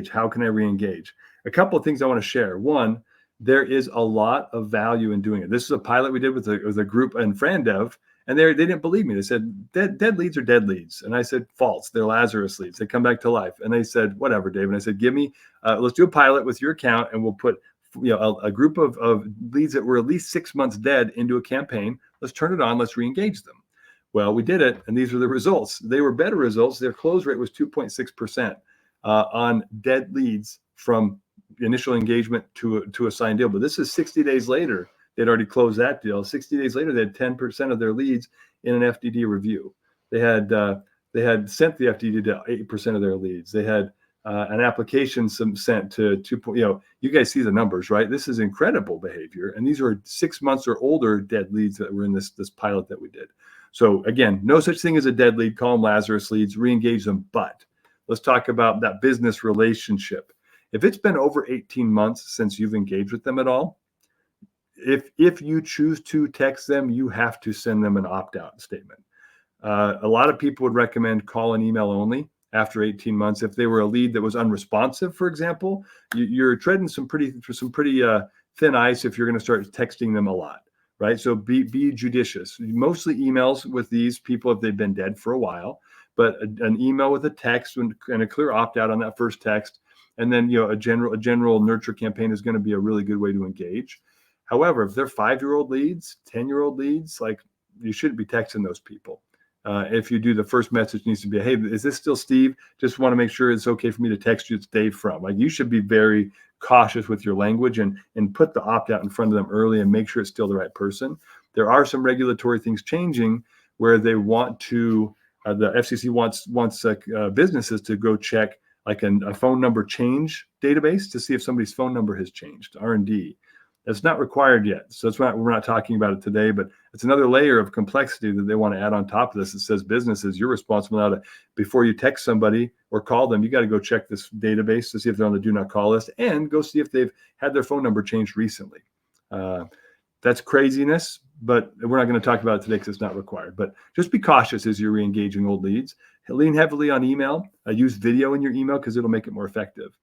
re-engage? How can I re-engage? A couple of things I want to share. One, there is a lot of value in doing it. This is a pilot we did with a group in FranDev, and they didn't believe me. They said, dead leads are dead leads. And I said, false. They're Lazarus leads. They come back to life. And they said, whatever, Dave. And I said, let's do a pilot with your account, and we'll put a group of leads that were at least 6 months dead into a campaign. Let's turn it on. Let's re-engage them. Well, we did it, and these were the results. They were better results. Their close rate was 2.6% on dead leads from initial engagement to a signed deal. But this is 60 days later. They'd already closed that deal. 60 days later, they had 10% of their leads in an FDD review. They had sent the FDD to 8% of their leads. They had an application sent to 2. You guys see the numbers, right? This is incredible behavior, and these are 6 months or older dead leads that were in this pilot that we did. So again, no such thing as a dead lead. Call them Lazarus leads. Re-engage them. But let's talk about that business relationship. If it's been over 18 months since you've engaged with them at all, if you choose to text them, you have to send them an opt-out statement. A lot of people would recommend call and email only after 18 months. If they were a lead that was unresponsive, for example, you're treading some pretty thin ice if you're going to start texting them a lot, right? So be judicious. Mostly emails with these people if they've been dead for a while, but an email with a text and a clear opt-out on that first text, and then a general nurture campaign is going to be a really good way to engage. However, if they're 5-year-old leads, 10-year-old leads, like, you shouldn't be texting those people. If you do, the first message needs to be, hey, is this still Steve? Just want to make sure it's okay for me to text you. It's Dave from. Like, you should be very cautious with your language and put the opt-out in front of them early and make sure it's still the right person. There are some regulatory things changing where they want to, the FCC wants businesses to go check like a phone number change database to see if somebody's phone number has changed, R&D. That's not required yet. So that's why we're not talking about it today, but it's another layer of complexity that they want to add on top of this. It says businesses, you're responsible now to, before you text somebody or call them, you got to go check this database to see if they're on the do not call list and go see if they've had their phone number changed recently. That's craziness, but we're not going to talk about it today because it's not required. But just be cautious as you're re-engaging old leads. Lean heavily on email. Use video in your email because it'll make it more effective.